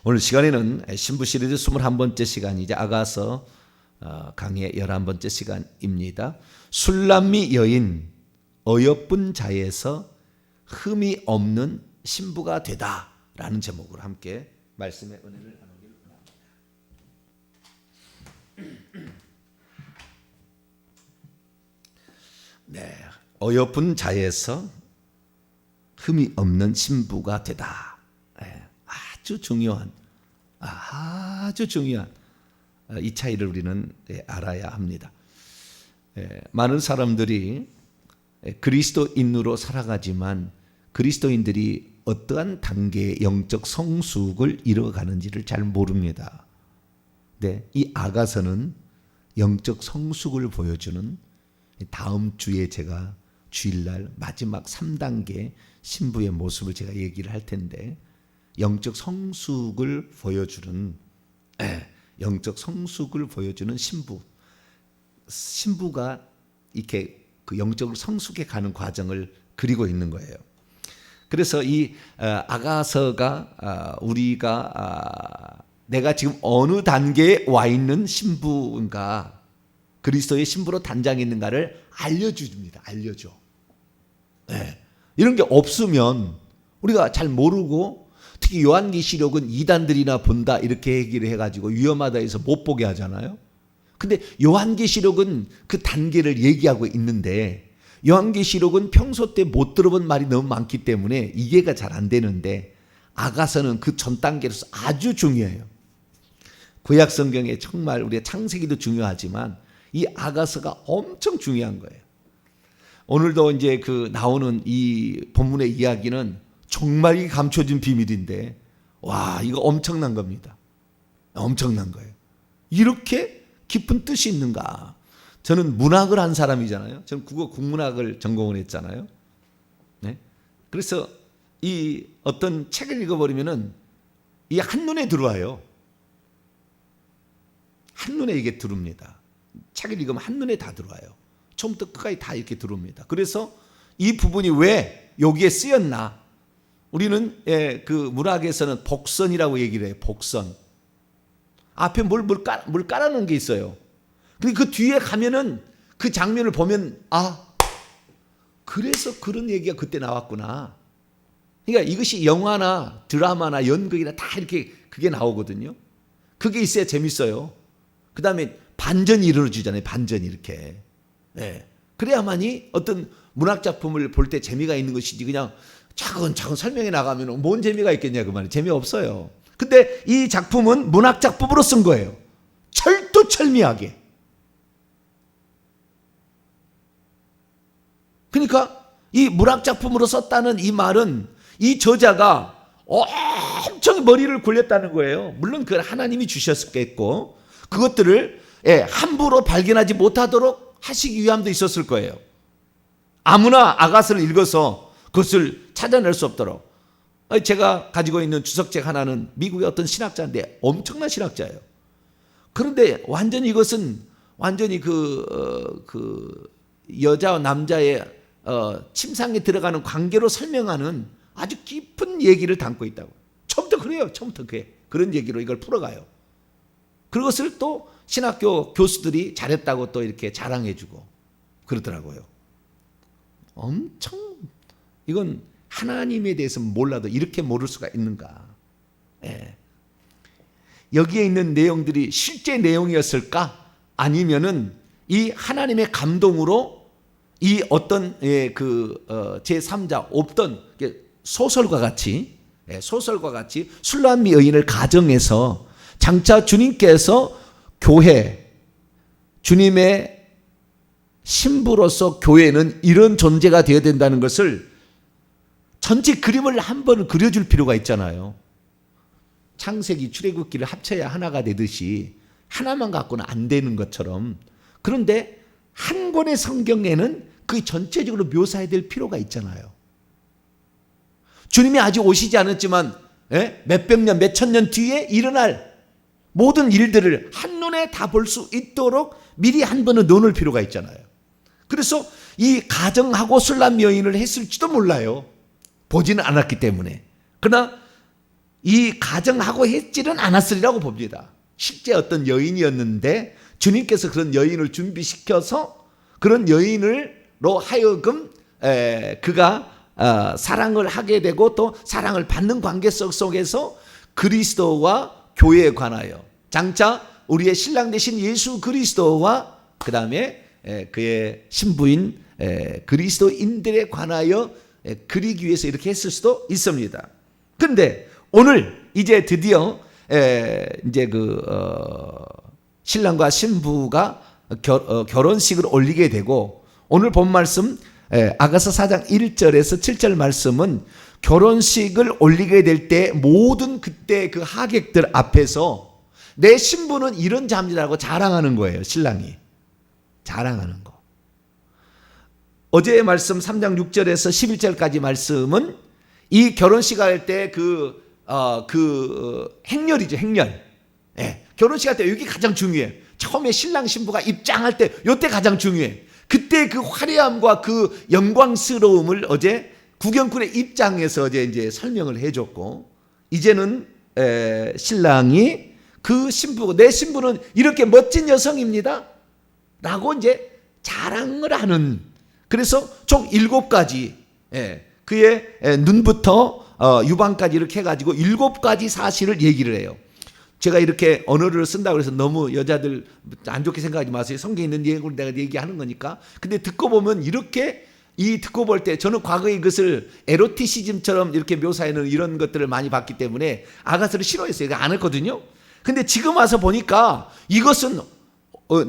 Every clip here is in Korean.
오늘 시간에는 신부 시리즈 21번째 시간이자 아가서 강의 11번째 시간입니다. 술람미 여인 어여쁜 자에서 흠이 없는 신부가 되다라는 제목으로 함께 말씀의 은혜를 나누기를 원합니다. 네, 어여쁜 자에서 흠이 없는 신부가 되다. 아주 중요한 이 차이를 우리는 알아야 합니다. 많은 사람들이 그리스도인으로 살아가지만 그리스도인들이 어떠한 단계의 영적 성숙을 이뤄가는지를 잘 모릅니다. 네, 이 아가서는 영적 성숙을 보여주는 다음 주에 제가 주일날 마지막 3단계 신부의 모습을 제가 얘기를 할 텐데 영적 성숙을 보여주는 신부가 이렇게 그 영적으로 성숙해 가는 과정을 그리고 있는 거예요. 그래서 이 아가서가 우리가 내가 지금 어느 단계에 와 있는 신부인가, 그리스도의 신부로 단장이 있는가를 알려줍니다. 알려줘. 이런 게 없으면 우리가 잘 모르고, 특히 요한계시록은 이단들이나 본다 이렇게 얘기를 해가지고 위험하다 해서 못 보게 하잖아요. 근데 요한계시록은 그 단계를 얘기하고 있는데 요한계시록은 평소 때 못 들어본 말이 너무 많기 때문에 이해가 잘 안 되는데 아가서는 그 전 단계로서 아주 중요해요. 구약 성경에 정말 우리가 창세기도 중요하지만 이 아가서가 엄청 중요한 거예요. 오늘도 이제 그 나오는 이 본문의 이야기는 정말 이 감춰진 비밀인데, 와, 이거 엄청난 겁니다. 엄청난 거예요. 이렇게 깊은 뜻이 있는가? 저는 문학을 한 사람이잖아요. 저는 국어 국문학을 전공을 했잖아요. 네? 그래서 이 어떤 책을 읽어버리면은 이 한눈에 들어와요. 한눈에 이게 들어옵니다. 책을 읽으면 한눈에 다 들어와요. 처음부터 끝까지 다 이렇게 들어옵니다. 그래서 이 부분이 왜 여기에 쓰였나? 우리는 그 문학에서는 복선이라고 얘기를 해요. 복선. 앞에 뭘 깔아놓은 게 있어요. 근데 그 뒤에 가면은 그 장면을 보면 그래서 그런 얘기가 그때 나왔구나. 그러니까 이것이 영화나 드라마나 연극이나 다 이렇게 그게 나오거든요. 그게 있어야 재밌어요. 그 다음에 반전이 이루어지잖아요. 반전이 이렇게. 그래야만이 어떤 문학작품을 볼 때 재미가 있는 것이지 그냥 차근차근 설명해 나가면 뭔 재미가 있겠냐 그 말이에요. 재미없어요. 근데 이 작품은 문학작품으로 쓴 거예요. 철두철미하게. 그러니까 이 문학작품으로 썼다는 이 말은 이 저자가 엄청 머리를 굴렸다는 거예요. 물론 그걸 하나님이 주셨겠고 그것들을 함부로 발견하지 못하도록 하시기 위함도 있었을 거예요. 아무나 아가서를 읽어서 그것을 찾아낼 수 없도록. 제가 가지고 있는 주석책 하나는 미국의 어떤 신학자인데 엄청난 신학자예요. 그런데 완전히 이것은 완전히 그 여자와 남자의 침상에 들어가는 관계로 설명하는 아주 깊은 얘기를 담고 있다고. 처음부터 그래요. 처음부터 그런 얘기로 이걸 풀어가요. 그것을 또 신학교 교수들이 잘했다고 또 이렇게 자랑해주고 그러더라고요. 엄청 이건 하나님에 대해서 몰라도 이렇게 모를 수가 있는가? 여기에 있는 내용들이 실제 내용이었을까? 아니면은 이 하나님의 감동으로 이 어떤 제3자 없던 소설과 같이 술람미 여인을 가정해서 장차 주님께서 교회, 주님의 신부로서 교회는 이런 존재가 되어야 된다는 것을 전체 그림을 한번 그려줄 필요가 있잖아요. 창세기, 출애굽기를 합쳐야 하나가 되듯이 하나만 갖고는 안 되는 것처럼. 그런데 한 권의 성경에는 그 전체적으로 묘사해야 될 필요가 있잖아요. 주님이 아직 오시지 않았지만 몇백 년, 몇천 년 뒤에 일어날 모든 일들을 한눈에 다 볼 수 있도록 미리 한 번은 넣어놓을 필요가 있잖아요. 그래서 이 가정하고 술람 여인을 했을지도 몰라요. 보지는 않았기 때문에. 그러나 이 가정하고 했지는 않았으리라고 봅니다. 실제 어떤 여인이었는데 주님께서 그런 여인을 준비시켜서 그런 여인으로 하여금 그가 사랑을 하게 되고 또 사랑을 받는 관계 속에서 그리스도와 교회에 관하여 장차 우리의 신랑 되신 예수 그리스도와 그 다음에 그의 신부인 그리스도인들에 관하여 그리기 위해서 이렇게 했을 수도 있습니다. 그런데 오늘 이제 드디어 이제 신랑과 신부가 결혼식을 올리게 되고 오늘 본 말씀 아가서 4장 1절에서 7절 말씀은 결혼식을 올리게 될 때 모든 그때 그 하객들 앞에서 내 신부는 이런 자입니다라고 자랑하는 거예요. 신랑이 자랑하는 거. 어제의 말씀 3장 6절에서 11절까지 말씀은 이 결혼식 할 때 행렬이죠. 행렬. 결혼식 할 때 여기 가장 중요해. 처음에 신랑 신부가 입장할 때 이때 가장 중요해. 그때 그 화려함과 그 영광스러움을 어제 구경꾼의 입장에서 어제 이제 설명을 해줬고 이제는 신랑이 그 신부고 내 신부는 이렇게 멋진 여성입니다 라고 이제 자랑을 하는, 그래서 총 7가지 그의 눈부터 유방까지 이렇게 해가지고 7가지 사실을 얘기를 해요. 제가 이렇게 언어를 쓴다고 해서 너무 여자들 안 좋게 생각하지 마세요. 성경에 있는 얘기를 내가 얘기하는 거니까. 근데 듣고 보면 이렇게 듣고 볼 때 저는 과거에 이것을 에로티시즘처럼 이렇게 묘사하는 이런 것들을 많이 봤기 때문에 아가서를 싫어했어요. 안 했거든요. 근데 지금 와서 보니까 이것은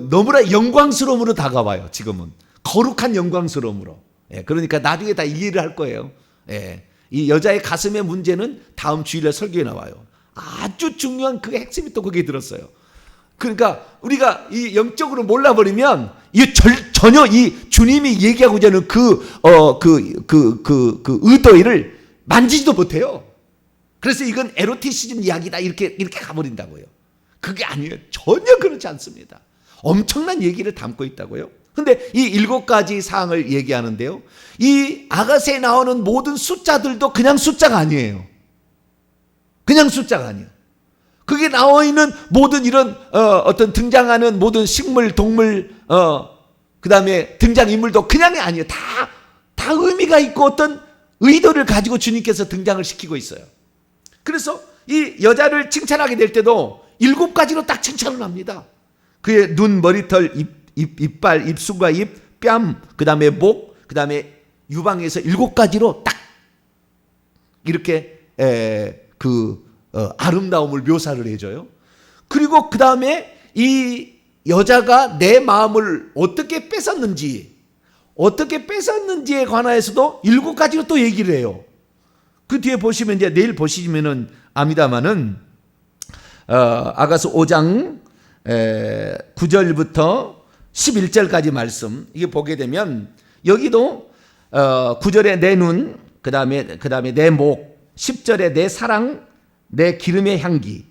너무나 영광스러움으로 다가와요. 지금은 거룩한 영광스러움으로. 그러니까 나중에 다 이해를 할 거예요. 이 여자의 가슴의 문제는 다음 주일에 설교에 나와요. 아주 중요한 그 핵심이 또 거기에 들었어요. 그러니까 우리가 이 영적으로 몰라버리면 전혀 이 주님이 얘기하고자 하는 그 의도를 만지지도 못해요. 그래서 이건 에로티시즘 이야기다 이렇게 가버린다고요. 그게 아니에요. 전혀 그렇지 않습니다. 엄청난 얘기를 담고 있다고요. 근데 이 7가지 사항을 얘기하는데요. 이 아가서에 나오는 모든 숫자들도 그냥 숫자가 아니에요. 그냥 숫자가 아니에요. 그게 나와 있는 모든 이런 어떤 등장하는 모든 식물, 동물, 그 다음에 등장인물도 그냥이 아니에요. 다 의미가 있고 어떤 의도를 가지고 주님께서 등장을 시키고 있어요. 그래서 이 여자를 칭찬하게 될 때도 7가지로 딱 칭찬을 합니다. 그의 눈, 머리털, 이빨, 입술과 입, 뺨, 그 다음에 목, 그 다음에 유방에서 7가지로 딱 이렇게 아름다움을 묘사를 해줘요. 그리고 그 다음에 이 여자가 내 마음을 어떻게 뺏었는지에 관해서도 7가지로 또 얘기를 해요. 그 뒤에 보시면 이제 내일 보시면은 압니다만은 아가서 5장 9절부터 11절까지 말씀 이게 보게 되면 여기도 9절에 내 눈, 그 다음에 내 목, 10절에 내 사랑, 내 기름의 향기,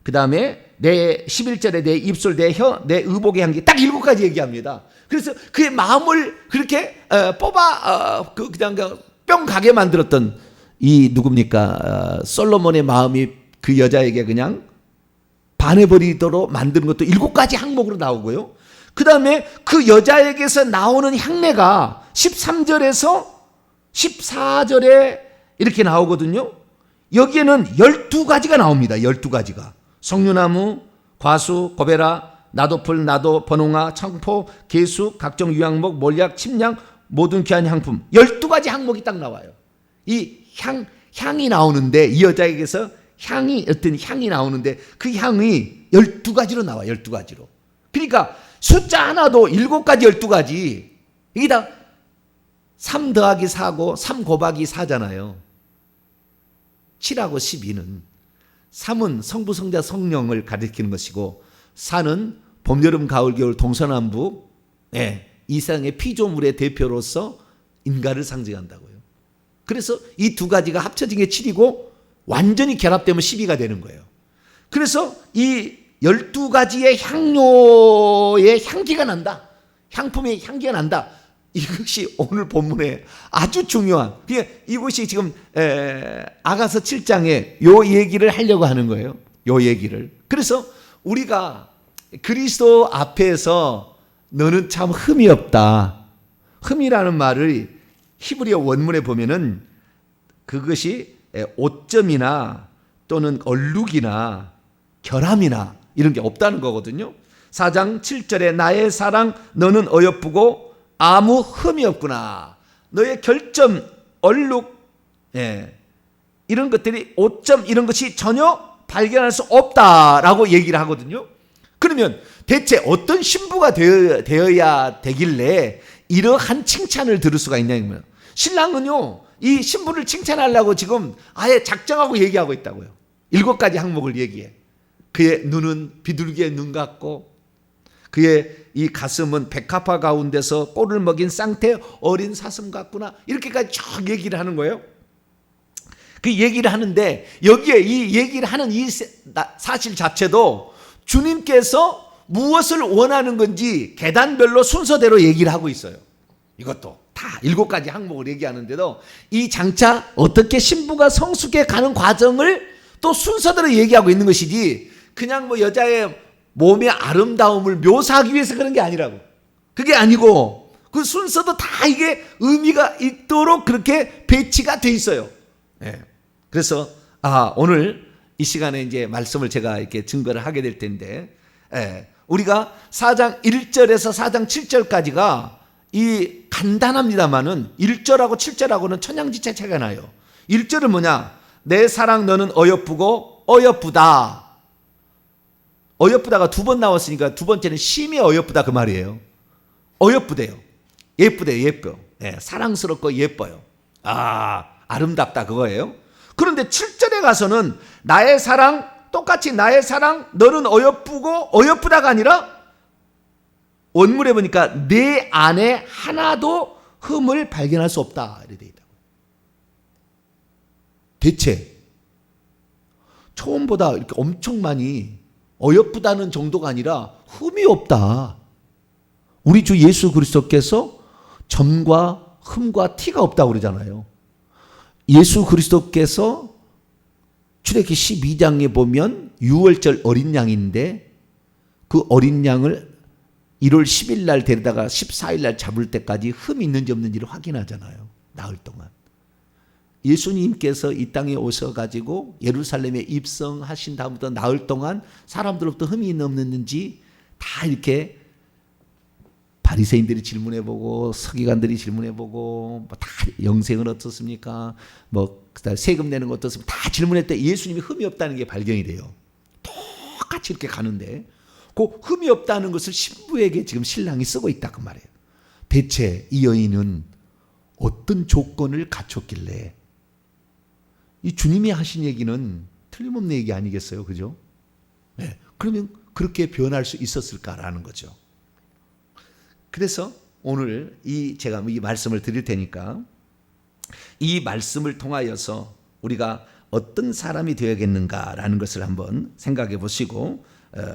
그 다음에 내 11절에 내 입술, 내 혀, 내 의복의 향기, 딱 7가지 얘기합니다. 그래서 그의 마음을 그렇게 뽑아 그냥 뿅 가게 만들었던 이 누굽니까? 솔로몬의 마음이 그 여자에게 그냥 반해버리도록 만드는 것도 7가지 항목으로 나오고요. 그 다음에 그 여자에게서 나오는 향내가 13절에서 14절에 이렇게 나오거든요. 여기에는 12가지가 나옵니다. 12가지가. 석류나무, 과수, 고베라, 나도풀, 나도, 번홍아, 청포, 개수, 각종 유향목, 몰약, 침향, 모든 귀한 향품. 12가지 항목이 딱 나와요. 이 향이 나오는데 이 여자에게서 어떤 향이 나오는데 그 향이 12가지로 나와요. 12가지로. 그러니까 숫자 하나도 7가지 12가지. 이게 다 3 더하기 4고 3 곱하기 4잖아요. 7하고 12는 3은 성부, 성자, 성령을 가리키는 것이고 4는 봄, 여름, 가을, 겨울, 동서남북 이 세상의 피조물의 대표로서 인간을 상징한다고요. 그래서 이 2가지가 합쳐진 게 7이고 완전히 결합되면 12가 되는 거예요. 그래서 이 12가지의 향료의 향기가 난다. 향품의 향기가 난다. 이것이 오늘 본문에 아주 중요한, 이것이 지금 아가서 7장에 요 얘기를 하려고 하는 거예요. 요 얘기를. 그래서 우리가 그리스도 앞에서 너는 참 흠이 없다. 흠이라는 말을 히브리어 원문에 보면은 그것이 오점이나 또는 얼룩이나 결함이나 이런 게 없다는 거거든요. 4장 7절에 나의 사랑 너는 어여쁘고 아무 흠이 없구나. 너의 결점, 얼룩, 이런 것들이 오점 이런 것이 전혀 발견할 수 없다라고 얘기를 하거든요. 그러면 대체 어떤 신부가 되어야 되길래 이러한 칭찬을 들을 수가 있냐면, 신랑은요 이 신부를 칭찬하려고 지금 아예 작정하고 얘기하고 있다고요. 7가지 항목을 얘기해. 그의 눈은 비둘기의 눈 같고 그의 이 가슴은 백합화 가운데서 꼴을 먹인 쌍태 어린 사슴 같구나. 이렇게까지 쭉 얘기를 하는 거예요. 그 얘기를 하는데 여기에 이 얘기를 하는 이 사실 자체도 주님께서 무엇을 원하는 건지 계단별로 순서대로 얘기를 하고 있어요. 이것도 다 7가지 항목을 얘기하는데도 이 장차 어떻게 신부가 성숙해 가는 과정을 또 순서대로 얘기하고 있는 것이지, 그냥 뭐 여자의 몸의 아름다움을 묘사하기 위해서 그런 게 아니라고. 그게 아니고 그 순서도 다 이게 의미가 있도록 그렇게 배치가 돼 있어요. 그래서 오늘 이 시간에 이제 말씀을 제가 이렇게 증거를 하게 될 텐데, 우리가 4장 1절에서 4장 7절까지가 이 간단합니다만은 1절하고 7절하고는 천양지차 차이가 나요. 1절은 뭐냐? 내 사랑 너는 어여쁘고 어여쁘다. 어여쁘다가 2번 나왔으니까 두 번째는 심히 어여쁘다 그 말이에요. 어여쁘대요. 예쁘대요. 예뻐. 사랑스럽고 예뻐요. 아름답다 그거예요. 그런데 7절에 가서는 나의 사랑, 똑같이 나의 사랑 너는 어여쁘고 어여쁘다가 아니라 원문에 보니까 내 안에 하나도 흠을 발견할 수 없다 이렇게 되어 있다고. 대체 처음보다 이렇게 엄청 많이 어여쁘다는 정도가 아니라 흠이 없다. 우리 주 예수 그리스도께서 점과 흠과 티가 없다고 그러잖아요. 예수 그리스도께서 출애굽기 12장에 보면 6월절 어린 양인데 그 어린 양을 1월 10일 날 데려다가 14일 날 잡을 때까지 흠이 있는지 없는지를 확인하잖아요. 나흘 동안. 예수님께서 이 땅에 오셔가지고 예루살렘에 입성하신 다음부터 나흘 동안 사람들로부터 흠이 없는지 다 이렇게 바리새인들이 질문해보고 서기관들이 질문해보고 뭐 다 영생은 어떻습니까? 뭐 그다음 세금 내는 거 어떻습니까? 다 질문했더니 예수님이 흠이 없다는 게 발견이 돼요. 똑같이 이렇게 가는데 그 흠이 없다는 것을 신부에게 지금 신랑이 쓰고 있다 그 말이에요. 대체 이 여인은 어떤 조건을 갖췄길래, 이 주님이 하신 얘기는 틀림없는 얘기 아니겠어요? 그죠? 그러면 그렇게 변할 수 있었을까라는 거죠. 그래서 오늘 제가 이 말씀을 드릴 테니까 이 말씀을 통하여서 우리가 어떤 사람이 되어야겠는가라는 것을 한번 생각해 보시고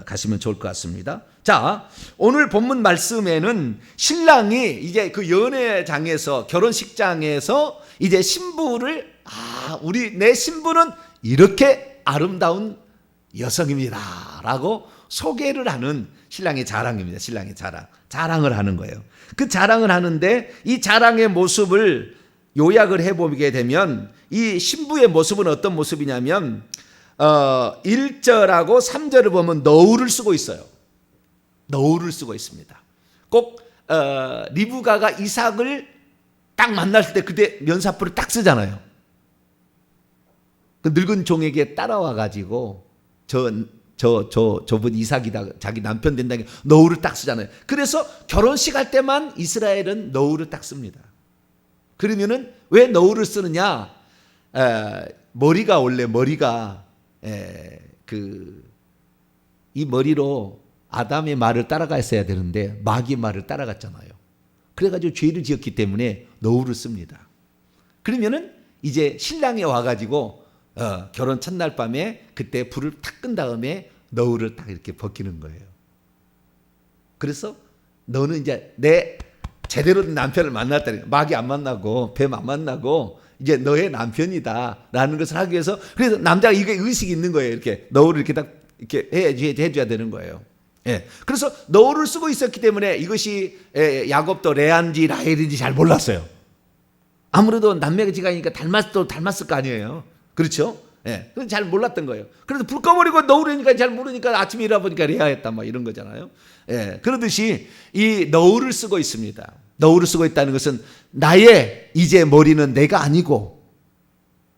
가시면 좋을 것 같습니다. 자, 오늘 본문 말씀에는 신랑이 이제 그 연회장에서 결혼식장에서 이제 신부를 내 신부는 이렇게 아름다운 여성입니다라고 소개를 하는 신랑의 자랑입니다. 신랑의 자랑을 하는 거예요. 그 자랑을 하는데 이 자랑의 모습을 요약을 해보게 되면 이 신부의 모습은 어떤 모습이냐면 1절하고 3절을 보면 너울을 쓰고 있어요. 너울을 쓰고 있습니다. 꼭 리브가가 이삭을 딱 만났을 때 그때 면사포를 딱 쓰잖아요. 그 늙은 종에게 따라와 가지고 저분 이삭이다, 자기 남편 된다는 게 너울을 딱 쓰잖아요. 그래서 결혼식 할 때만 이스라엘은 너울을 딱 씁니다. 그러면은 왜 너울을 쓰느냐? 머리가 원래 이 머리로 아담의 말을 따라갔어야 되는데 마귀의 말을 따라갔잖아요. 그래가지고 죄를 지었기 때문에 너울을 씁니다. 그러면은 이제 신랑이 와가지고 결혼 첫날 밤에 그때 불을 탁 끈 다음에 너울을 딱 이렇게 벗기는 거예요. 그래서 너는 이제 내 제대로 된 남편을 만났다니, 마귀 안 만나고 뱀 안 만나고 이제 너의 남편이다라는 것을 하기 위해서, 그래서 남자가 이게 의식이 있는 거예요. 이렇게 너울을 이렇게 딱 이렇게 해줘야 되는 거예요. 예. 그래서 너울을 쓰고 있었기 때문에 이것이 야곱도 레아인지 라헬인지 잘 몰랐어요. 아무래도 남매지간이니까 닮았을 거 아니에요. 그렇죠? 예. 잘 몰랐던 거예요. 그래서 불 꺼버리고 너울이니까 잘 모르니까 아침에 일어나보니까 레아였다, 막 이런 거잖아요. 예. 그러듯이 이 너울을 쓰고 있습니다. 너울을 쓰고 있다는 것은 나의 이제 머리는 내가 아니고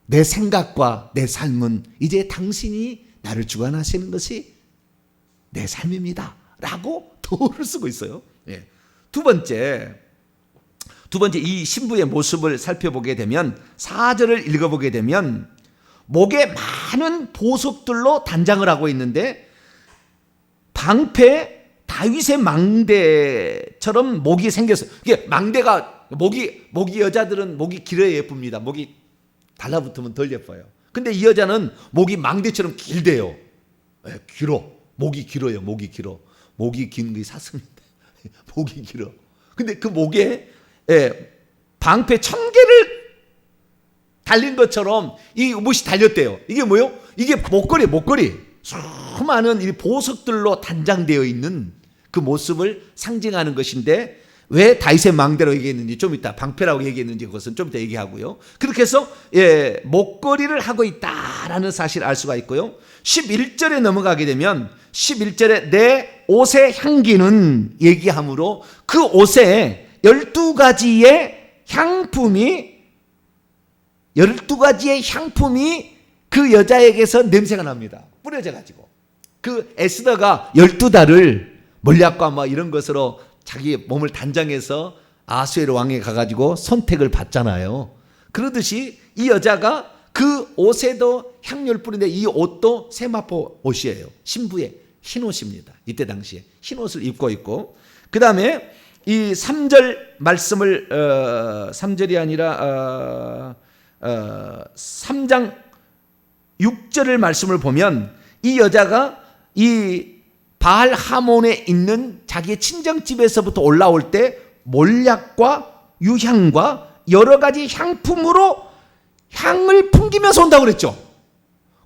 내 생각과 내 삶은 이제 당신이 나를 주관하시는 것이 내 삶입니다 라고 너울을 쓰고 있어요. 예. 두 번째 이 신부의 모습을 살펴보게 되면 4절을 읽어보게 되면 목에 많은 보석들로 단장을 하고 있는데 방패 다윗의 망대처럼 목이 생겼어요. 이게 망대가 목이 여자들은 목이 길어야 예쁩니다. 목이 달라붙으면 덜 예뻐요. 근데 이 여자는 목이 망대처럼 길대요. 네, 길어. 목이 길어요. 목이 길어. 목이 긴 게 사슴인데 목이 길어. 근데 그 목에 방패 1000개를 달린 것처럼 이 못이 달렸대요. 이게 뭐요? 이게 목걸이. 수많은 이 보석들로 단장되어 있는 그 모습을 상징하는 것인데, 왜 다윗의 망대로 얘기했는지 좀 이따, 방패라고 얘기했는지 그것은 좀 이따 얘기하고요. 그렇게 해서 목걸이를 하고 있다라는 사실을 알 수가 있고요. 11절에 넘어가게 되면 11절에 내 옷의 향기는 얘기하므로 그 옷에 12가지의 향품이 그 여자에게서 냄새가 납니다. 뿌려져 가지고. 그 에스더가 12달을 몰약과 뭐 이런 것으로 자기 몸을 단장해서 아수에르 왕에 가가지고 선택을 받잖아요. 그러듯이 이 여자가 그 옷에도 향료를 뿌리는데, 이 옷도 세마포 옷이에요. 신부의 흰 옷입니다. 이때 당시에 흰 옷을 입고 있고, 그 다음에 이 3절 말씀을 3절이 아니라 3장 6절의 말씀을 보면 이 여자가 이 바알 하몬에 있는 자기의 친정집에서부터 올라올 때 몰약과 유향과 여러 가지 향품으로 향을 풍기면서 온다고 그랬죠.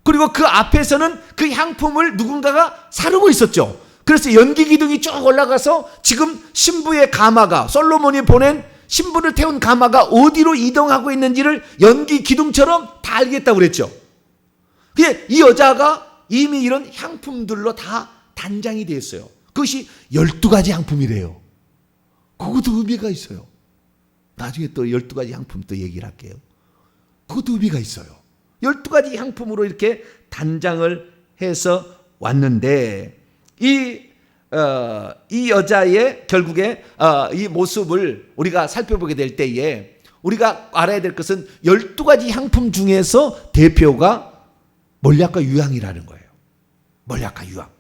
그리고 그 앞에서는 그 향품을 누군가가 사르고 있었죠. 그래서 연기 기둥이 쭉 올라가서 지금 신부의 가마가, 솔로몬이 보낸 신부를 태운 가마가 어디로 이동하고 있는지를 연기 기둥처럼 다 알겠다고 그랬죠. 이 여자가 이미 이런 향품들로 다 단장이 되어 있어요. 그것이 12가지 향품이래요. 그것도 의미가 있어요. 나중에 또 12가지 향품 또 얘기를 할게요. 그것도 의미가 있어요. 12가지 향품으로 이렇게 단장을 해서 왔는데, 이 여자의 결국에 이 모습을 우리가 살펴보게 될 때에 우리가 알아야 될 것은 12가지 향품 중에서 대표가 몰약과 유향이라는 거예요. 몰약과 유향.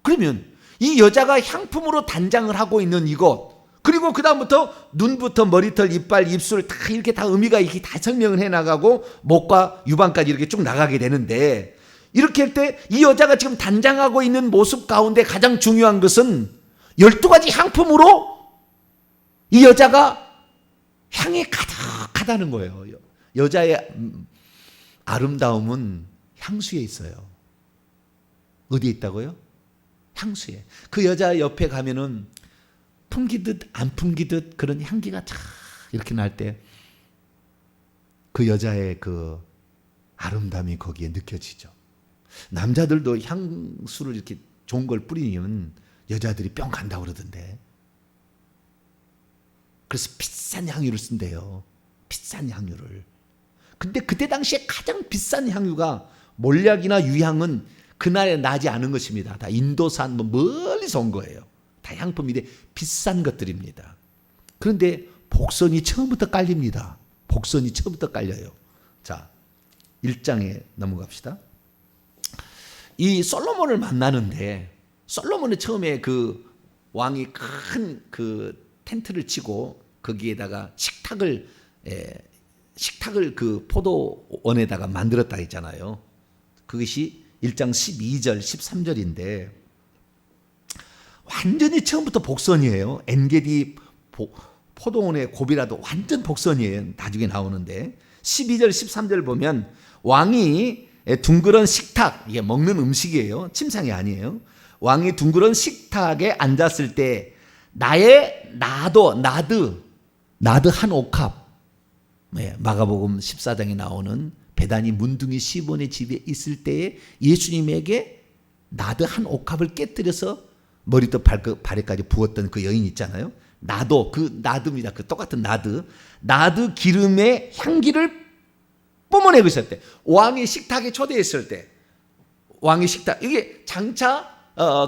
그러면 이 여자가 향품으로 단장을 하고 있는 이것, 그리고 그 다음부터 눈부터 머리털, 이빨, 입술 다 이렇게 다 의미가 이렇게 다 설명을 해나가고 목과 유방까지 이렇게 쭉 나가게 되는데, 이렇게 할 때 이 여자가 지금 단장하고 있는 모습 가운데 가장 중요한 것은 12가지 향품으로 이 여자가 향이 가득하다는 거예요. 여자의 아름다움은 향수에 있어요. 어디에 있다고요? 향수에. 그 여자 옆에 가면은 풍기듯 안 풍기듯 그런 향기가 쫙 이렇게 날 때 그 여자의 그 아름다움이 거기에 느껴지죠. 남자들도 향수를 이렇게 좋은 걸 뿌리면 여자들이 뿅 간다고 그러던데. 그래서 비싼 향유를 쓴대요. 비싼 향유를. 근데 그때 당시에 가장 비싼 향유가, 몰약이나 유향은 그날에 나지 않은 것입니다. 다 인도산 멀리서 온 거예요. 다 향품인데 비싼 것들입니다. 그런데 복선이 처음부터 깔립니다. 복선이 처음부터 깔려요. 자, 1장에 넘어갑시다. 이 솔로몬을 만나는데, 솔로몬은 처음에 그 왕이 큰 그 텐트를 치고 거기에다가 식탁을 그 포도원에다가 만들었다 했잖아요. 그것이 1장 12절 13절인데 완전히 처음부터 복선이에요. 엔게디 포도원의 고비라도 완전 복선이에요. 나중에 나오는데 12절 13절 보면 왕이 둥그런 식탁, 이게 먹는 음식이에요. 침상이 아니에요. 왕이 둥그런 식탁에 앉았을 때 나의 나드 한 옥합, 마가복음 14장에 나오는 베다니 문둥이 시몬의 집에 있을 때에 예수님에게 나드 한 옥합을 깨뜨려서 머리부터 발에까지 부었던 그 여인 있잖아요. 나드입니다. 그 똑같은 나드 기름의 향기를 뿜어내고 있을 때, 왕이 식탁에 초대했을 때, 왕이 식탁, 이게 장차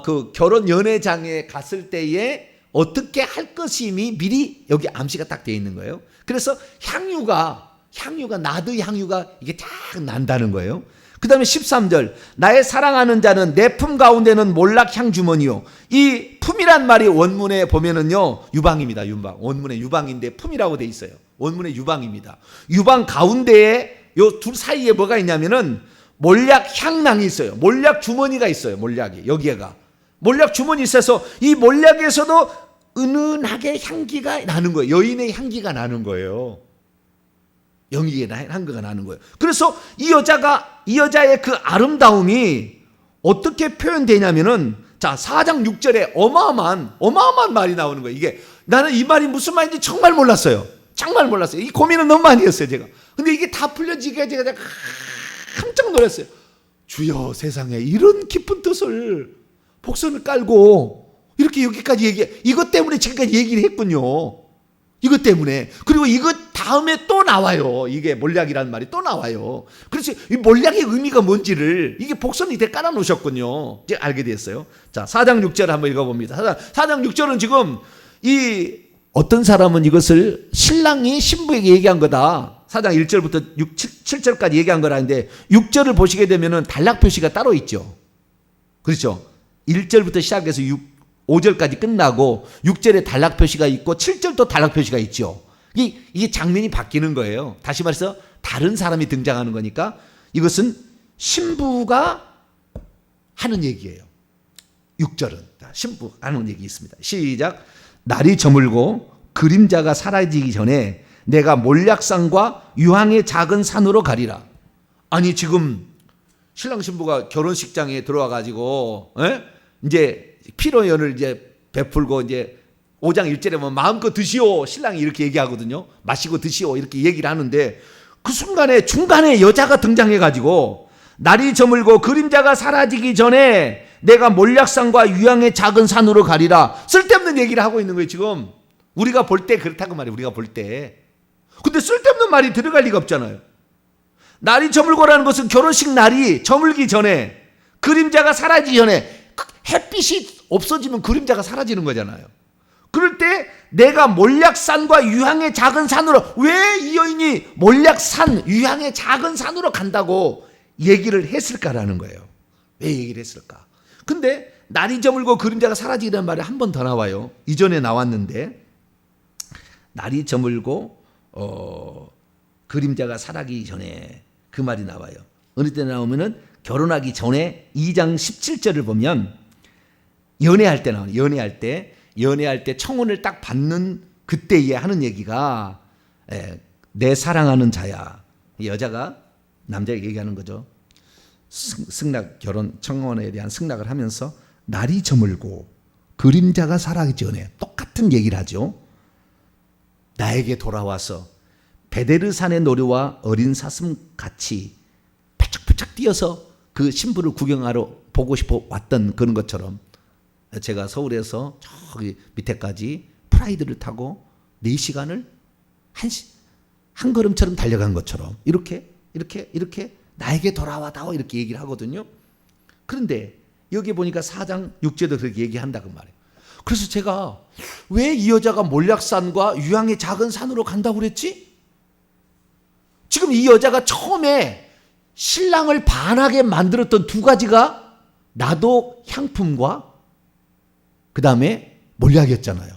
그 결혼 연회장에 갔을 때에 어떻게 할 것임이 미리 여기 암시가 딱 되어 있는 거예요. 그래서 나드 향유가 이게 딱 난다는 거예요. 그 다음에 13절, 나의 사랑하는 자는 내 품 가운데는 몰락향 주머니요. 이 품이란 말이 원문에 보면은요, 유방입니다. 유방. 원문에 유방인데 품이라고 돼 있어요. 원문에 유방입니다. 유방 가운데에 요 둘 사이에 뭐가 있냐면은 몰약 향낭이 있어요. 몰약 주머니가 있어요. 몰약이. 여기에가. 몰약 주머니 있어서 이 몰약에서도 은은하게 향기가 나는 거예요. 여인의 향기가 나는 거예요. 영이의 향기가 나는 거예요. 그래서 이 여자의 그 아름다움이 어떻게 표현되냐면은, 자, 4장 6절에 어마어마한 말이 나오는 거예요. 이게 나는 이 말이 무슨 말인지 정말 몰랐어요. 정말 몰랐어요. 이 고민을 너무 많이 했어요, 제가. 근데 이게 다 풀려지게 제가 깜짝 놀랐어요. 주여, 세상에 이런 깊은 뜻을 복선을 깔고 이렇게 여기까지 이것 때문에 지금까지 얘기를 했군요. 이것 때문에. 그리고 이것 다음에 또 나와요. 이게 몰약이라는 말이 또 나와요. 그래서 이 몰약의 의미가 뭔지를 이게 복선이 돼 깔아 놓으셨군요. 이제 알게 됐어요. 자, 4장 6절 한번 읽어봅니다. 4장 6절은 지금 어떤 사람은 이것을 신랑이 신부에게 얘기한 거다. 4장 1절부터 7절까지 얘기한 거라는데 6절을 보시게 되면은 단락 표시가 따로 있죠. 그렇죠. 1절부터 시작해서 5절까지 끝나고 6절에 단락 표시가 있고 7절도 단락 표시가 있죠. 이게 장면이 바뀌는 거예요. 다시 말해서 다른 사람이 등장하는 거니까 이것은 신부가 하는 얘기예요. 6절은 신부 하는 얘기 있습니다. 시작. 날이 저물고 그림자가 사라지기 전에 내가 몰약산과 유황의 작은 산으로 가리라. 아니, 지금 신랑 신부가 결혼식장에 들어와 가지고 이제 피로연을 이제 베풀고 이제 5장 1절에 보면 마음껏 드시오, 신랑이 이렇게 얘기하거든요. 마시고 드시오 이렇게 얘기를 하는데 그 순간에 중간에 여자가 등장해 가지고 날이 저물고 그림자가 사라지기 전에 내가 몰약산과 유황의 작은 산으로 가리라. 쓸데없는 얘기를 하고 있는 거예요. 지금 우리가 볼 때 그렇다고 말이에요. 우리가 볼 때. 근데 쓸데없는 말이 들어갈 리가 없잖아요. 날이 저물고라는 것은 결혼식 날이 저물기 전에, 그림자가 사라지기 전에, 햇빛이 없어지면 그림자가 사라지는 거잖아요. 그럴 때 내가 몰약산과 유황의 작은 산으로, 왜 이 여인이 몰약산, 유황의 작은 산으로 간다고 얘기를 했을까라는 거예요. 왜 얘기를 했을까? 근데 날이 저물고 그림자가 사라지기라는 말이 한 번 더 나와요. 이전에 나왔는데 날이 저물고 그림자가 사라지기 전에 그 말이 나와요. 어느 때 나오면은 결혼하기 전에 2장 17절을 보면 연애할 때 나와요. 연애할 때 청혼을 딱 받는 그때에 하는 얘기가 내 사랑하는 자야. 이 여자가 남자에게 얘기하는 거죠. 승낙, 결혼 청혼에 대한 승낙을 하면서 날이 저물고 그림자가 사라지기 전에 똑같은 얘기를 하죠. 나에게 돌아와서 베데르산의 노래와 어린 사슴 같이 펄쩍펄쩍 뛰어서 그 신부를 구경하러 보고 싶어 왔던 그런 것처럼 제가 서울에서 저기 밑에까지 프라이드를 타고 4시간을 한 걸음처럼 달려간 것처럼 이렇게 나에게 돌아와다오 이렇게 얘기를 하거든요. 그런데 여기 보니까 4장 6절도 그렇게 얘기한다고 말이에요. 그래서 제가 왜 이 여자가 몰약산과 유황의 작은 산으로 간다고 그랬지? 지금 이 여자가 처음에 신랑을 반하게 만들었던 두 가지가 나도 향품과 그 다음에 몰약이었잖아요.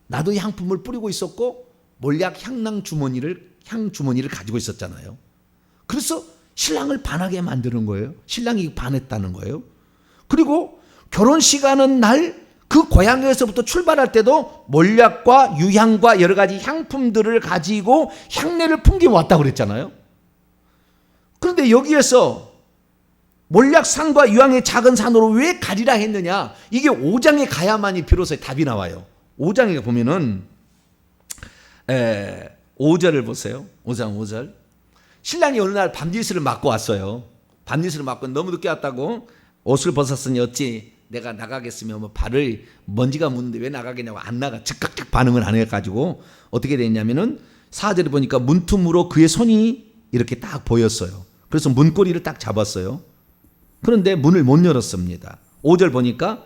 나도 향품을 뿌리고 있었고 몰약 향 주머니를 가지고 있었잖아요. 그래서 신랑을 반하게 만드는 거예요. 신랑이 반했다는 거예요. 그리고 결혼식 하는 날 그 고향에서부터 출발할 때도 몰약과 유향과 여러 가지 향품들을 가지고 향내를 풍기며 왔다고 그랬잖아요. 그런데 여기에서 몰약산과 유향의 작은 산으로 왜 가리라 했느냐? 이게 5장에 가야만이 비로소 답이 나와요. 5장에 보면은 5절을 보세요. 5장 5절. 신랑이 어느 날 밤니스를 맞고 왔어요. 밤니스를 맞고 너무 늦게 왔다고 옷을 벗었으니 어찌 내가 나가겠으며 뭐 발을 먼지가 묻는데 왜 나가겠냐고 안 나가. 즉각 반응을 안 해가지고 어떻게 됐냐면은 4절에 보니까 문틈으로 그의 손이 이렇게 딱 보였어요. 그래서 문고리를 딱 잡았어요. 그런데 문을 못 열었습니다. 5절 보니까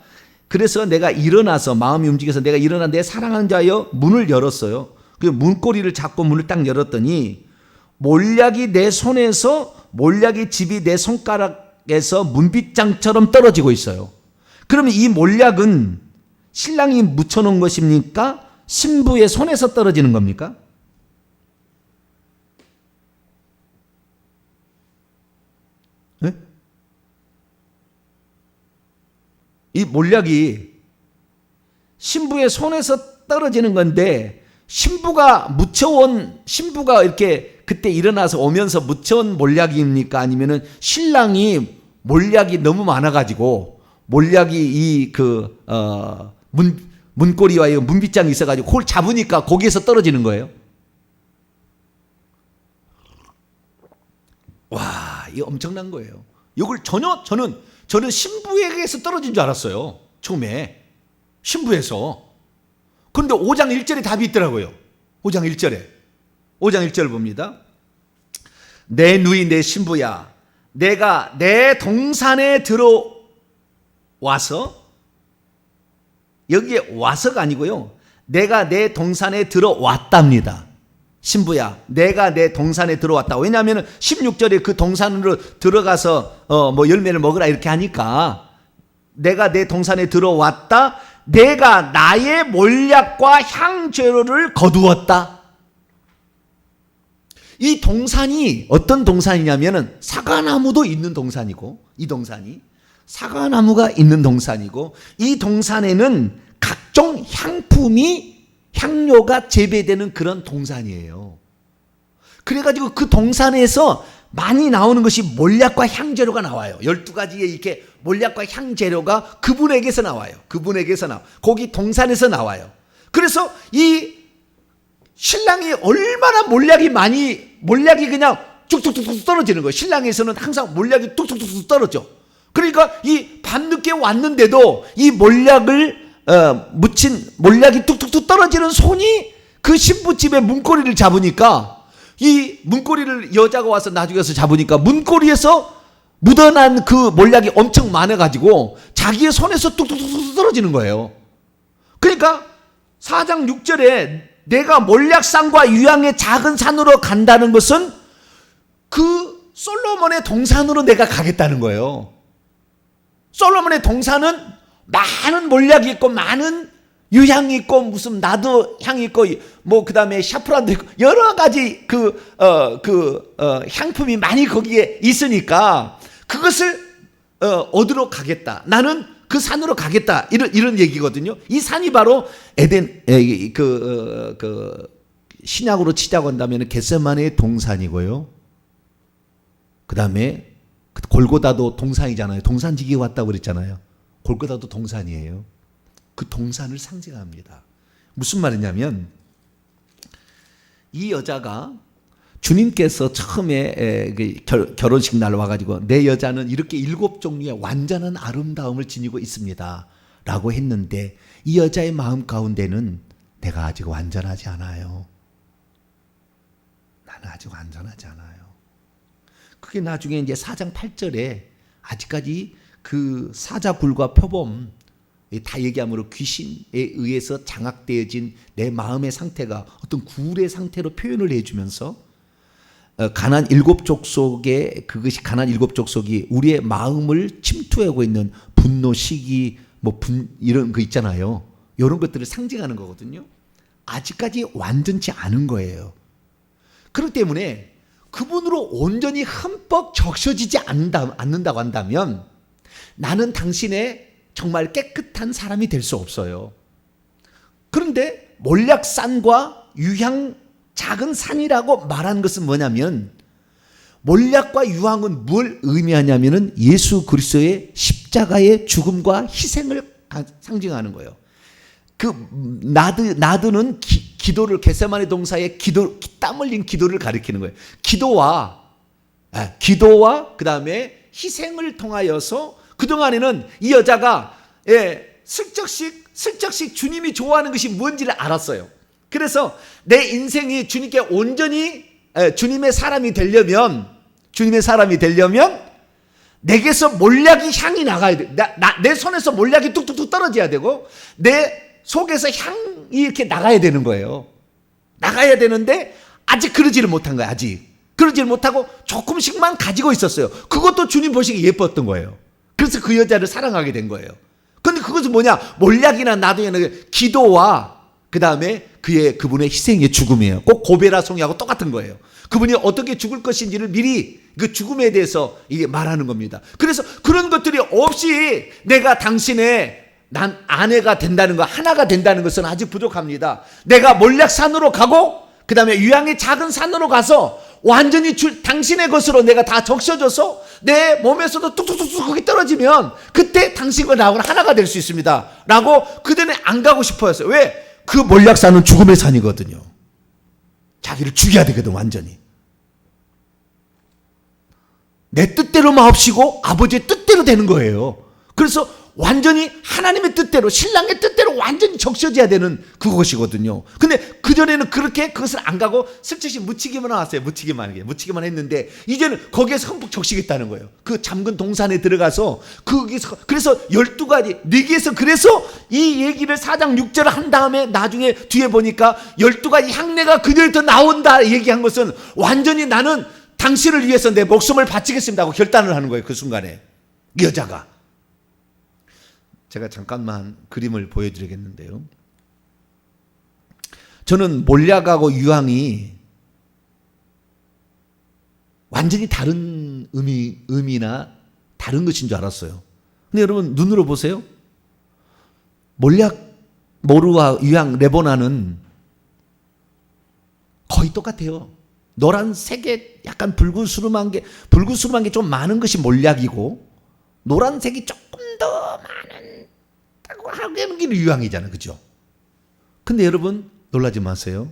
그래서 내가 일어나서 마음이 움직여서 내가 일어나 내 사랑하는 자여 문을 열었어요. 그 문고리를 잡고 문을 딱 열었더니 몰약이 내 손에서 몰약의 즙이 내 손가락에서 문빗장처럼 떨어지고 있어요. 그러면 이 몰약은 신랑이 묻혀놓은 것입니까? 신부의 손에서 떨어지는 겁니까? 네? 이 몰약이 신부의 손에서 떨어지는 건데 신부가 이렇게 그때 일어나서 오면서 묻혀온 몰약입니까? 아니면은 신랑이 몰약이 너무 많아가지고 몰약이 문고리와 이 문빗장이 있어가지고 그걸 잡으니까 거기에서 떨어지는 거예요. 와, 이거 엄청난 거예요. 이걸 저는 신부에게서 떨어진 줄 알았어요. 처음에 신부에서. 그런데 5장 1절에 답이 있더라고요. 5장 1절을 봅니다. 내 누이 내 신부야, 내가 내 동산에 들어와서, 여기에 와서가 아니고요, 내가 내 동산에 들어왔답니다. 신부야, 내가 내 동산에 들어왔다. 왜냐하면 16절에 그 동산으로 들어가서 뭐 열매를 먹으라 이렇게 하니까 내가 내 동산에 들어왔다. 내가 나의 몰약과 향재료를 거두었다. 이 동산이 어떤 동산이냐면은 사과나무도 있는 동산이고, 이 동산이 사과나무가 있는 동산이고, 이 동산에는 각종 향료가 재배되는 그런 동산이에요. 그래가지고 그 동산에서 많이 나오는 것이 몰약과 향재료가 나와요. 12가지의 이렇게 몰약과 향재료가 그분에게서 나와요. 거기 동산에서 나와요. 그래서 이 신랑이 얼마나 몰약이 그냥 툭툭툭 떨어지는 거예요. 신랑에서는 항상 몰약이 툭툭툭 떨어져. 그러니까 이 밤늦게 왔는데도 이 몰약을 묻힌 몰약이 툭툭툭 떨어지는 손이 그 신부집의 문고리를 잡으니까, 이 문고리를 여자가 와서 나중에 와서 잡으니까 문고리에서 묻어난 그 몰약이 엄청 많아가지고 자기의 손에서 뚝뚝뚝 떨어지는 거예요. 그러니까 4장 6절에 내가 몰약산과 유향의 작은 산으로 간다는 것은 그 솔로몬의 동산으로 내가 가겠다는 거예요. 솔로몬의 동산은 많은 몰약이 있고 많은 유향이 있고 무슨 나도 향이 있고 뭐 그다음에 샤프란도 있고 여러 가지 향품이 많이 거기에 있으니까 그것을 얻으러 가겠다. 나는 그 산으로 가겠다. 이런 얘기거든요. 이 산이 바로 에덴 신약으로 치자고 한다면 겟세마네의 동산이고요. 그다음에 골고다도 동산이잖아요. 동산지기에 왔다고 그랬잖아요. 골고다도 동산이에요. 그 동산을 상징합니다. 무슨 말이냐면 이 여자가 주님께서 처음에 결혼식 날 와가지고 내 여자는 이렇게 7종류의 완전한 아름다움을 지니고 있습니다 라고 했는데 이 여자의 마음 가운데는 내가 아직 완전하지 않아요. 나는 아직 완전하지 않아요. 그게 나중에 이제 4장 8절에 아직까지 그 사자굴과 표범 다 얘기함으로 귀신에 의해서 장악되어진 내 마음의 상태가 어떤 굴의 상태로 표현을 해주면서 가나안 7족속의 그것이 가나안 7족속이 우리의 마음을 침투하고 있는 분노, 시기, 이런 거 있잖아요. 이런 것들을 상징하는 거거든요. 아직까지 완전치 않은 거예요. 그렇기 때문에 그분으로 온전히 흠뻑 적셔지지 않는다고 한다면 나는 당신의 정말 깨끗한 사람이 될 수 없어요. 그런데 몰약산과 유향 작은 산이라고 말하는 것은 뭐냐면, 몰약과 유황은 뭘 의미하냐면은 예수 그리스도의 십자가의 죽음과 희생을 상징하는 거예요. 그 나드는 기도를, 겟세마네 동사의 기도, 땀 흘린 기도를 가리키는 거예요. 기도와 그 다음에 희생을 통하여서 그동안에는 이 여자가 슬쩍씩 주님이 좋아하는 것이 뭔지를 알았어요. 그래서 내 인생이 주님께 온전히 주님의 사람이 되려면 내게서 몰약이 향이 나가야 돼. 내 손에서 몰약이 뚝뚝뚝 떨어져야 되고 내 속에서 향이 이렇게 나가야 되는 거예요. 나가야 되는데 아직 그러지를 못한 거야. 아직 그러지를 못하고 조금씩만 가지고 있었어요. 그것도 주님 보시기에 예뻤던 거예요. 그래서 그 여자를 사랑하게 된 거예요. 근데 그것은 뭐냐? 몰약이나 나도에는 기도와 그 다음에 그분의 희생의 죽음이에요. 꼭 고베라 송이하고 똑같은 거예요. 그분이 어떻게 죽을 것인지를 미리 그 죽음에 대해서 이게 말하는 겁니다. 그래서 그런 것들이 없이 내가 당신의 난 아내가 된다는 거, 하나가 된다는 것은 아직 부족합니다. 내가 몰약산으로 가고 그 다음에 유향의 작은 산으로 가서 완전히 당신의 것으로 내가 다 적셔져서 내 몸에서도 뚝뚝뚝뚝 거기 떨어지면 그때 당신과 나하고는 하나가 될 수 있습니다 라고 그전에 안 가고 싶어했어요. 왜? 그 몰약산은 죽음의 산이거든요. 자기를 죽여야 되거든. 완전히 내 뜻대로 마옵시고 아버지의 뜻대로 되는 거예요. 그래서 완전히 하나님의 뜻대로, 신랑의 뜻대로 완전히 적셔져야 되는 그것이거든요. 근데 그전에는 그렇게 그것을 안 가고 슬쩍이 묻히기만 왔어요. 묻히기만 했는데 이제는 거기에서 흠뻑 적시겠다는 거예요. 그 잠근 동산에 들어가서 거기서, 그래서 12가지 네개에서, 그래서 이 얘기를 4장 6절을 한 다음에 나중에 뒤에 보니까 12가지 향내가 그녀에서 나온다 얘기한 것은 완전히 나는 당신을 위해서 내 목숨을 바치겠습니다 하고 결단을 하는 거예요. 그 순간에 이 여자가. 제가 잠깐만 그림을 보여드리겠는데요. 저는 몰약하고 유황이 완전히 다른 의미나 다른 것인 줄 알았어요. 근데 여러분 눈으로 보세요. 몰약, 모루와 유황, 레보나는 거의 똑같아요. 노란색에 약간 불구스름한 게 좀 많은 것이 몰약이고, 노란색이 조금 더 많다고 하는 게 유황이잖아요. 그죠? 근데 여러분 놀라지 마세요.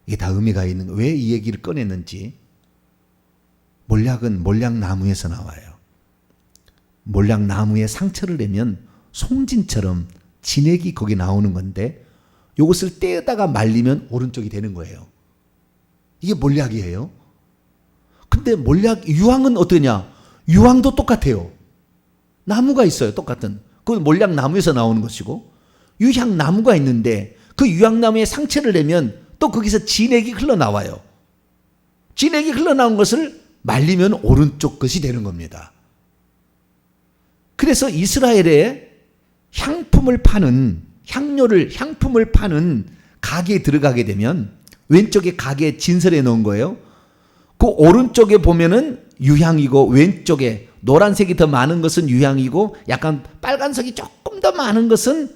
이게 다 의미가 있는 거예요. 왜 이 얘기를 꺼냈는지. 몰약은 몰약나무에서 나와요. 몰약나무에 상처를 내면 송진처럼 진액이 거기 나오는 건데, 이것을 떼다가 말리면 오른쪽이 되는 거예요. 이게 몰약이에요. 근데 유황은 어떠냐? 유황도 똑같아요. 나무가 있어요. 똑같은. 그건 몰약나무에서 나오는 것이고, 유향나무가 있는데 그 유향나무에 상처를 내면 또 거기서 진액이 흘러나와요. 진액이 흘러나온 것을 말리면 오른쪽 것이 되는 겁니다. 그래서 이스라엘에 향품을 파는 향품을 파는 가게에 들어가게 되면 왼쪽에 가게에 진설해 놓은 거예요. 그 오른쪽에 보면은 유향이고 왼쪽에 노란색이 더 많은 것은 유향이고 약간 빨간색이 조금 더 많은 것은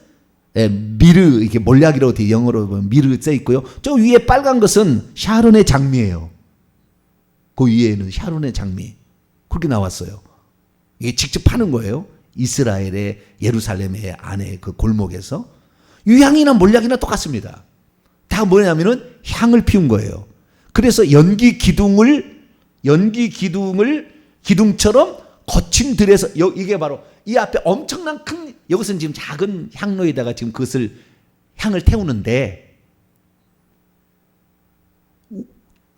미르, 이렇게 몰약이라고 돼, 영어로 보면 미르 써 있고요. 저 위에 빨간 것은 샤론의 장미예요. 그 위에는 샤론의 장미. 그렇게 나왔어요. 이게 직접 파는 거예요. 이스라엘의 예루살렘의 안에 그 골목에서. 유향이나 몰약이나 똑같습니다. 다 뭐냐면은 향을 피운 거예요. 그래서 연기 기둥처럼 거친 들에서, 이게 바로 이 앞에 엄청난 큰, 여기서는 지금 작은 향로에다가 지금 그것을 향을 태우는데,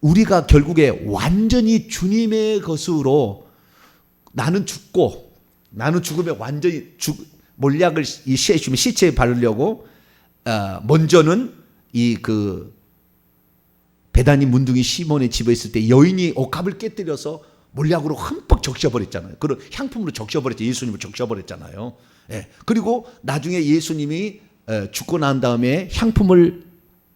우리가 결국에 완전히 주님의 것으로 나는 죽음에 완전히 몰약을 이 시체에 바르려고 먼저는 베다니 문둥이 시몬의 집에 있을 때 여인이 옷값을 깨뜨려서 몰약으로 흠뻑 적셔버렸잖아요. 그런 향품으로 적셔버렸죠. 예수님을 적셔버렸잖아요. 예. 그리고 나중에 예수님이 죽고 난 다음에 향품을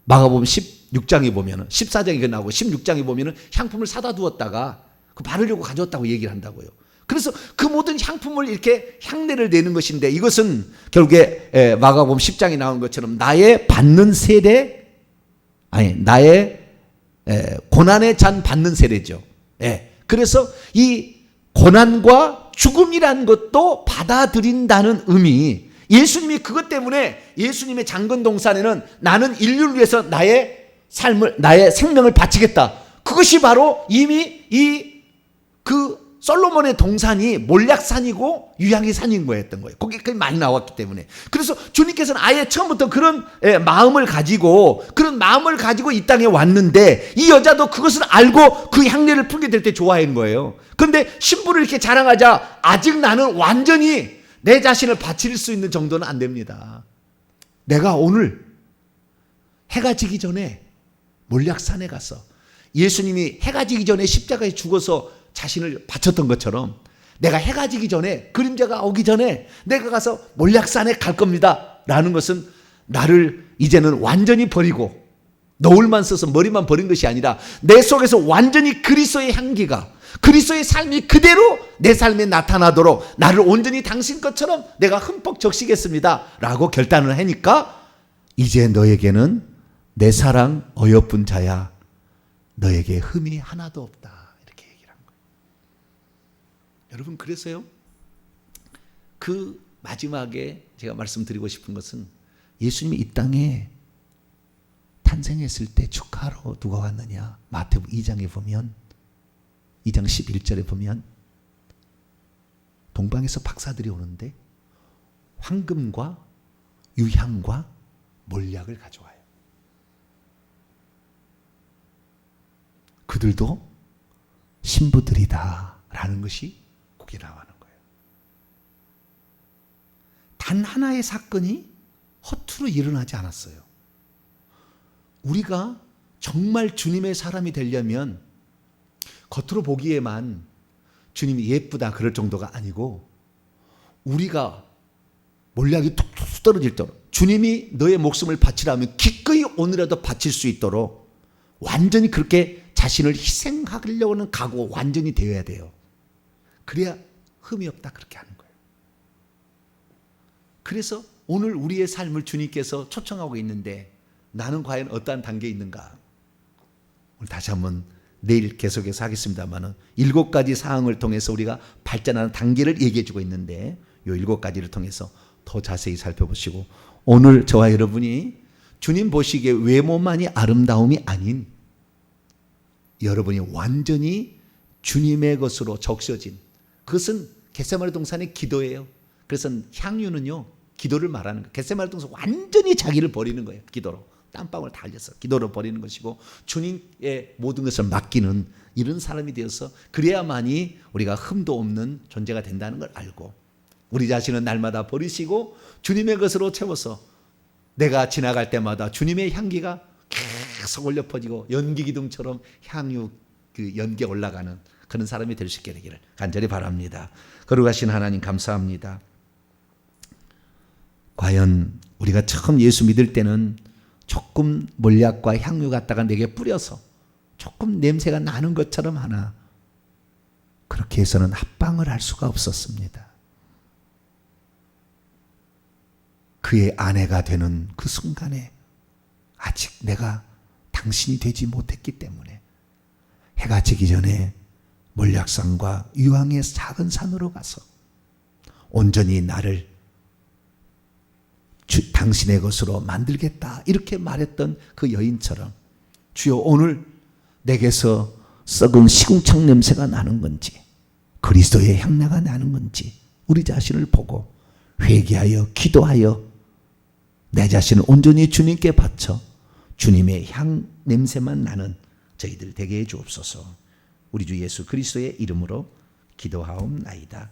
마가복음 16장에 보면은 14장에 나오고 16장에 보면은 향품을 사다 두었다가 그 바르려고 가져왔다고 얘기를 한다고요. 그래서 그 모든 향품을 이렇게 향내를 내는 것인데, 이것은 결국에 마가복음 10장에 나온 것처럼 나의 받는 세례, 나의 고난의 잔 받는 세례죠. 그래서 이 고난과 죽음이라는 것도 받아들인다는 의미, 예수님이 그것 때문에 예수님의 장건 동산에는 나는 인류를 위해서 나의 삶을, 나의 생명을 바치겠다. 그것이 바로 이미 그 솔로몬의 동산이 몰약산이고 유향의 산인 거였던 거예요. 거기 많이 나왔기 때문에. 그래서 주님께서는 아예 처음부터 그런 마음을 가지고 이 땅에 왔는데, 이 여자도 그것을 알고 그 향내를 풍게 될 때 좋아하는 거예요. 그런데 신부를 이렇게 자랑하자 아직 나는 완전히 내 자신을 바칠 수 있는 정도는 안 됩니다. 내가 오늘 해가 지기 전에 몰약산에 가서 예수님이 해가 지기 전에 십자가에 죽어서 자신을 바쳤던 것처럼, 내가 해가 지기 전에, 그림자가 오기 전에 내가 가서 몰약산에 갈 겁니다 라는 것은 나를 이제는 완전히 버리고 너울만 써서 머리만 버린 것이 아니라 내 속에서 완전히 그리스도의 향기가, 그리스도의 삶이 그대로 내 삶에 나타나도록 나를 온전히 당신 것처럼 내가 흠뻑 적시겠습니다 라고 결단을 하니까, 이제 너에게는 내 사랑 어여쁜 자야, 너에게 흠이 하나도 없다, 이렇게 얘기를 한 거예요. 여러분, 그래서요, 그 마지막에 제가 말씀드리고 싶은 것은, 예수님이 이 땅에 탄생했을 때 축하로 누가 왔느냐, 마태복음 2장에 보면, 2장 11절에 보면 동방에서 박사들이 오는데 황금과 유향과 몰약을 가져와요. 그들도 신부들이다 라는 것이 거기에 나오는 거예요. 단 하나의 사건이 허투루 일어나지 않았어요. 우리가 정말 주님의 사람이 되려면 겉으로 보기에만 주님이 예쁘다 그럴 정도가 아니고, 우리가 몰약이 툭툭 떨어질 때 주님이 너의 목숨을 바치라면 기꺼이 오늘라도 바칠 수 있도록 완전히 그렇게 자신을 희생하려고 하는 각오 완전히 되어야 돼요. 그래야 흠이 없다 그렇게 하는 거예요. 그래서 오늘 우리의 삶을 주님께서 초청하고 있는데, 나는 과연 어떠한 단계에 있는가? 오늘 다시 한번 내일 계속해서 하겠습니다만, 7가지 사항을 통해서 우리가 발전하는 단계를 얘기해 주고 있는데, 이 7가지를 통해서 더 자세히 살펴보시고, 오늘 저와 여러분이 주님 보시기에 외모만이 아름다움이 아닌, 여러분이 완전히 주님의 것으로 적셔진, 그것은 겟세마네 동산의 기도예요. 그래서 향유는요, 기도를 말하는 거예요. 겟세마네 동산 완전히 자기를 버리는 거예요. 기도로 땀방울 다 흘려서 기도로 버리는 것이고, 주님의 모든 것을 맡기는 이런 사람이 되어서 그래야만이 우리가 흠도 없는 존재가 된다는 걸 알고, 우리 자신은 날마다 버리시고 주님의 것으로 채워서 내가 지나갈 때마다 주님의 향기가 계속 올려 퍼지고 연기 기둥처럼 향유 그 연기에 올라가는 그런 사람이 될 수 있게 되기를 간절히 바랍니다. 거룩하신 하나님, 감사합니다. 과연 우리가 처음 예수 믿을 때는 조금 몰약과 향유 갖다가 내게 뿌려서 조금 냄새가 나는 것처럼 하나, 그렇게 해서는 합방을 할 수가 없었습니다. 그의 아내가 되는 그 순간에 아직 내가 당신이 되지 못했기 때문에 해가 지기 전에 몰약산과 유황의 작은 산으로 가서 온전히 나를 당신의 것으로 만들겠다 이렇게 말했던 그 여인처럼, 주여 오늘 내게서 썩은 시궁창 냄새가 나는 건지 그리스도의 향내가 나는 건지 우리 자신을 보고 회개하여 기도하여 내 자신을 온전히 주님께 바쳐 주님의 향 냄새만 나는 저희들 되게 해 주옵소서. 우리 주 예수 그리스도의 이름으로 기도하옵나이다.